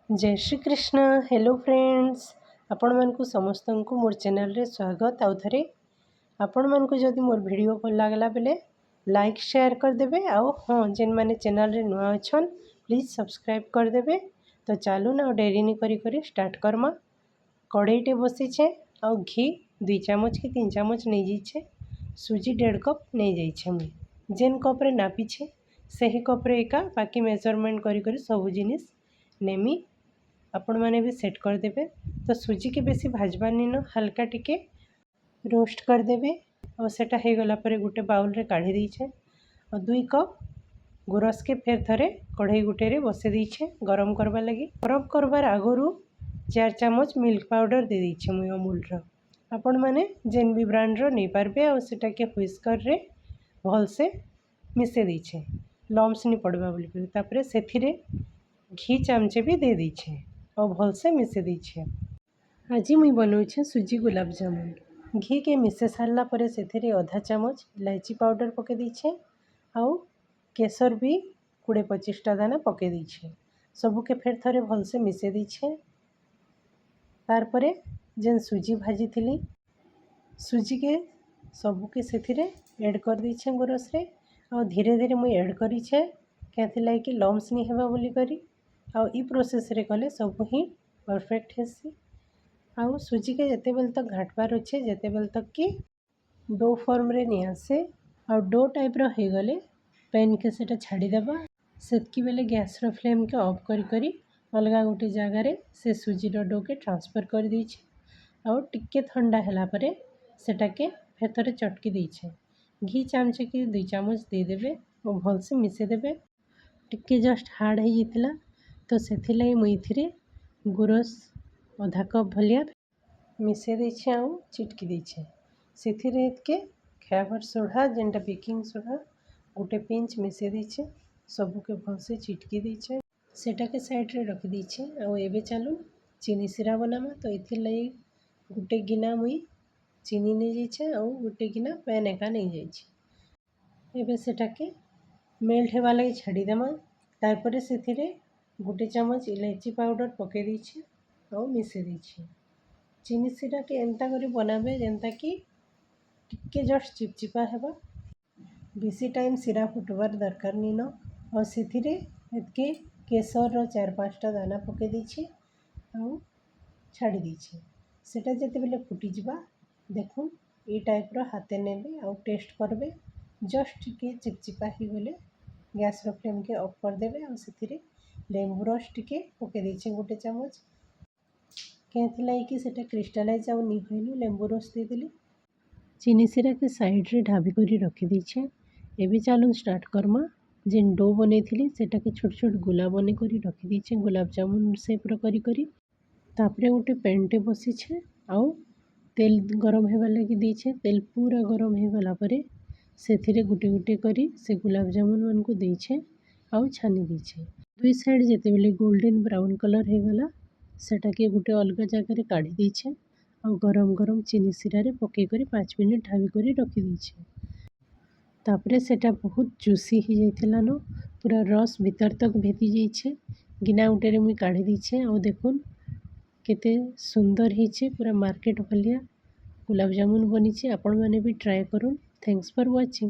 जय Shri Krishna. Hello friends, आपण मानकु समस्त को मोर चैनल रे स्वागत। आउ थे आपण मानकु जदि मोर वीडियो भल लागला बेले लाइक शेयर कर देबे। आउ हाँ, जेन माने चैनल रे नुआ अछन प्लीज सब्सक्राइब कर देबे। तो चालू ना डेरी नहीं करी स्टार्ट करमा। कढ़ईटे बसीचे आउ घी 2 चामच कि 3 चामच नहीं जाइए। सुजी 1.5 कप नहीं जाइए। मुझे जेन कप्रे नापीछे से ही कप्रे एका बाकी मेजरमेंट करी सब जिनिस नेमी आपण मैंने भी सेट करदे। तो सुजी के बेसी भाजबार नीन, हल्का टिके रोस्ट करदे। और सेटा हो गला परे गोटे बाउल रे काढ़ी दीछे और 2 कप गुरस के फेर थरे कढ़ई गुटे रे बसे दीछे गरम करवा लगी। गरम करवार आगरू 4 चामच मिल्क पाउडर दे दीछे मुई अमूल रो। आपण मैंने जेन भी ब्रांड रो नहीं पारबे। और सेटा के व्हिस्कर रे भल से मिसे दीछे लम्स नहीं पड़वा बोली। तापरे सेथिरे घी चामचे भी दे दीछे और भल से मिसे दीछे। आज मुई बनाऊे सुजी गुलाब जामुन। घी के मिसे सारला परे सेथिरे आधा चामच इलायची पाउडर पके दीछे आउ केसर भी 20-25 दाना पके दीछे। सबू के फेर थरे भल से मिसे दीछे। तार परे जेन सुजी भाजी थी सुजी के सबू के सेथिरे ऐड कर दीछे गुरस रे। और धीरे धीरे मुई ऐड करीछे क्या कि लम्स नहीं हेबा बोली करी। आउ ई प्रोसेस रे कले सब ही परफेक्ट हेसी। आउ सुजी के जिते बेल तक घाटबार अच्छे जिते बेल तक कि डो फॉर्म रे नहीं आसे। आउ डो टाइप रो हो गले पैन के सेटा छाड़ीदेबा। सेतकी बेले गैस रो फ्लेम के ऑफ करी अलगा गोटे जगार से सुजी रो डो के ट्रांसफर कर दीछे। आउ टिके ठंडा हैला परे सेटा के फेर थरे चटकी दीछे। घी चामचे कि 2 चामच देदेबे और भल से मिसे देबे। टिके जस्ट हार्ड हो जाता तो से मुई थी गुरस आधा कप भलिया मिसे देछे आउ चिटकी देछे। सेथिरे के खाइबार सोडा जेनटा बेकिंग सोडा गोटे पिंच मिसे देछे। सबू के भल से चिटकी देछे सेटा के साइड रे रखी देछे। आउ एबे चालू चीनी सिरा बनामा। तो इथिर लई गोटे गिना मुई चीनी नहीं जाइए आउ गोटे गिना पैन एका नहीं जाइए। एबे सेटा के मेल्ट हेबा लगी छाड़ीदेमा। तारपरे सेथिरे गोटे चामच इलायची पाउडर पके दीछे और मिसे दीछे। चीनी सिरा के एंता करी बनाबे जेनता कि टिके जस्ट चिपचिपा हेबा। बेसी टाइम सिरा फुटबार दरकार नीन। और सेथिरे एतके केसर रो 4-5 दाना पके दीछे और छाड़ी दीछे। सेटा जेते बेले फुटी जिबा देखुन ई टाइप रो हाथे नेबे और टेस्ट करबे। जस्ट टिके चिपचिपा ही गले गैस रो फ्लेम के ऑफ कर देबे। और सेथिरे लेंबू रस टिके पके दीछे गोटे चामच कि सेटा क्रिस्टलाइज आउ नहीं भइलु लेंबू रस देदेली। चीनी सिरा के साइड रे ढाबी करी रखी दीछे। एबे चालू स्टार्ट करमा। जेन डो बने थी सेटा के छोट छोट गोला बने करी रखी दीछे गुलाब जामुन शेप रो करी। तापरे गोटे पेनटे बसीछे आउ तेल गरम हेबा लगी दीछे। तेल पूरा गरम हो गला परे सेथिरे गुटे गुटे करी से गुलाब जामुन मन को दीछे आउ छानी दीछे। 2 साइड जेते बेले गोल्डन ब्राउन कलर हो गला सेटा के गुटे अलग जगह काढ़ी दीछे और गरम गरम चीनी सिरा रे पके करी 5 मिनट ढाबी करी रखी दीछे। तापरे सेटा बहुत जूसी ही जाइथिला न, पूरा रस भीतर तक भेदी जाइछे। गिना गुटे रे मुई काढ़ी दीछे और देखुन केते सुंदर हिचे पूरा मार्केट भलिया गुलाब जामुन बनीचे। आपण माने भी ट्राए करूँ। Thanks for watching.